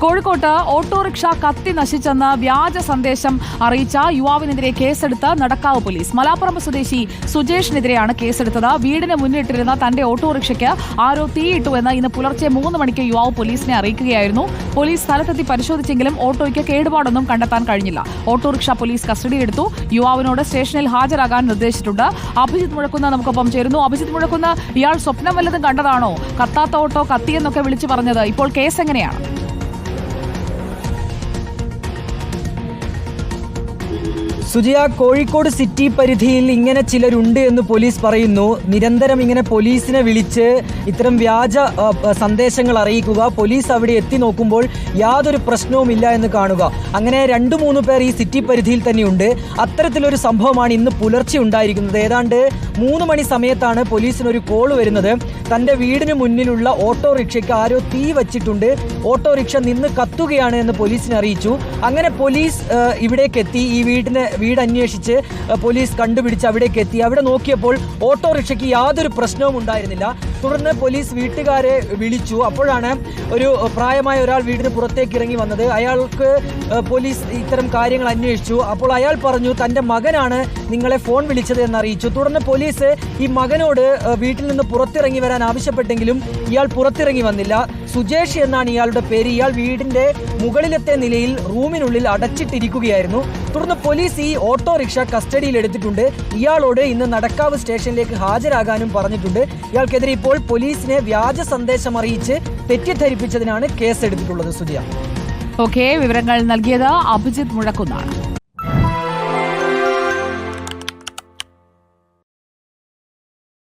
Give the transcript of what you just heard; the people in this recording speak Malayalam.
കോഴിക്കോട്ട് ഓട്ടോറിക്ഷ കത്തി നശിച്ചെന്ന് വ്യാജ സന്ദേശം അറിയിച്ച യുവാവിനെതിരെ കേസെടുത്ത് നടക്കാവ് പോലീസ്. മലാപ്പറമ്പ് സ്വദേശി സുജേഷിനെതിരെയാണ് കേസെടുത്തത്. വീടിന് മുന്നിട്ടിരുന്ന തന്റെ ഓട്ടോറിക്ഷയ്ക്ക് ആരോ തീയിട്ടുവെന്ന് ഇന്ന് പുലർച്ചെ 3 മണിക്ക് യുവാവ് പോലീസിനെ അറിയിക്കുകയായിരുന്നു. പോലീസ് സ്ഥലത്തെത്തി പരിശോധിച്ചെങ്കിലും ഓട്ടോയ്ക്ക് കേടുപാടൊന്നും കണ്ടെത്താൻ കഴിഞ്ഞില്ല. Autorickshaw police കസ്റ്റഡിയെടുത്തു. യുവാവിനോട് സ്റ്റേഷനിൽ ഹാജരാകാൻ നിർദ്ദേശിച്ചിട്ടുണ്ട്. അഭിജിത്ത് മുഴക്കുന്ന നമുക്കൊപ്പം ചേരുന്നു. അഭിജിത്ത് മുഴക്കുന്ന, ഇയാൾ സ്വപ്നം വല്ലതും കണ്ടതാണോ കത്താത്ത ഓട്ടോ കത്തിയെന്നൊക്കെ വിളിച്ചു പറഞ്ഞത്? ഇപ്പോൾ കേസ് എങ്ങനെയാണ്? സുജിയ, കോഴിക്കോട് സിറ്റി പരിധിയിൽ ഇങ്ങനെ ചിലരുണ്ട് എന്ന് പോലീസ് പറയുന്നു. നിരന്തരം ഇങ്ങനെ പോലീസിനെ വിളിച്ച് ഇത്തരം വ്യാജ സന്ദേശങ്ങൾ അറിയിക്കുക, പോലീസ് അവിടെ എത്തി നോക്കുമ്പോൾ യാതൊരു പ്രശ്നവുമില്ല എന്ന് കാണുക. അങ്ങനെ 2-3 പേർ ഈ സിറ്റി പരിധിയിൽ തന്നെയുണ്ട്. അത്തരത്തിലൊരു സംഭവമാണ് ഇന്ന് പുലർച്ചെ ഉണ്ടായിരിക്കുന്നത്. ഏതാണ്ട് 3 മണി സമയത്താണ് പോലീസിനൊരു കോൾ വരുന്നത്. തൻ്റെ വീടിന് മുന്നിലുള്ള ഓട്ടോറിക്ഷയ്ക്ക് ആരോ തീ വച്ചിട്ടുണ്ട്, ഓട്ടോറിക്ഷ നിന്ന് കത്തുകയാണ് എന്ന് പോലീസിനെ അറിയിച്ചു. അങ്ങനെ പോലീസ് ഇവിടേക്ക് എത്തി. ഈ വീട് അന്വേഷിച്ച് പോലീസ് കണ്ടുപിടിച്ച് അവിടേക്ക് എത്തി. അവിടെ നോക്കിയപ്പോൾ ഓട്ടോറിക്ഷയ്ക്ക് യാതൊരു പ്രശ്നവും ഉണ്ടായിരുന്നില്ല. തുടർന്ന് പോലീസ് വീട്ടുകാരെ വിളിച്ചു. അപ്പോഴാണ് ഒരു പ്രായമായ ഒരാൾ വീടിന് പുറത്തേക്ക് ഇറങ്ങി വന്നത്. അയാൾക്ക് പോലീസ് ഇത്തരം കാര്യങ്ങൾ അന്വേഷിച്ചു. അപ്പോൾ അയാൾ പറഞ്ഞു തൻ്റെ മകനാണ് നിങ്ങളെ ഫോൺ വിളിച്ചത് എന്നറിയിച്ചു. തുടർന്ന് പോലീസ് ഈ മകനോട് വീട്ടിൽ നിന്ന് പുറത്തിറങ്ങി വരാൻ ആവശ്യപ്പെട്ടെങ്കിലും ഇയാൾ പുറത്തിറങ്ങി വന്നില്ല. സുജേഷ് എന്നാണ് ഇയാളുടെ പേര്. ഇയാൾ വീടിൻ്റെ മുകളിലത്തെ നിലയിൽ റൂമിനുള്ളിൽ അടച്ചിട്ടിരിക്കുകയായിരുന്നു. തുടർന്ന് പോലീസ് ഈ ഓട്ടോറിക്ഷ കസ്റ്റഡിയിൽ എടുത്തിട്ടുണ്ട്. ഇയാളോട് ഇന്ന് നടക്കാവ് സ്റ്റേഷനിലേക്ക് ഹാജരാകാനും പറഞ്ഞിട്ടുണ്ട്. ഇയാൾക്കെതിരെ ഇപ്പോൾ പോലീസിനെ വ്യാജ സന്ദേശം അറിയിച്ച് തെറ്റിദ്ധരിപ്പിച്ചതിനാണ് കേസെടുത്തിട്ടുള്ളത്. സുജിയ, വിവരങ്ങൾ നൽകിയത് അഭിജിത്ത് മുഴക്കുന്നാണ്.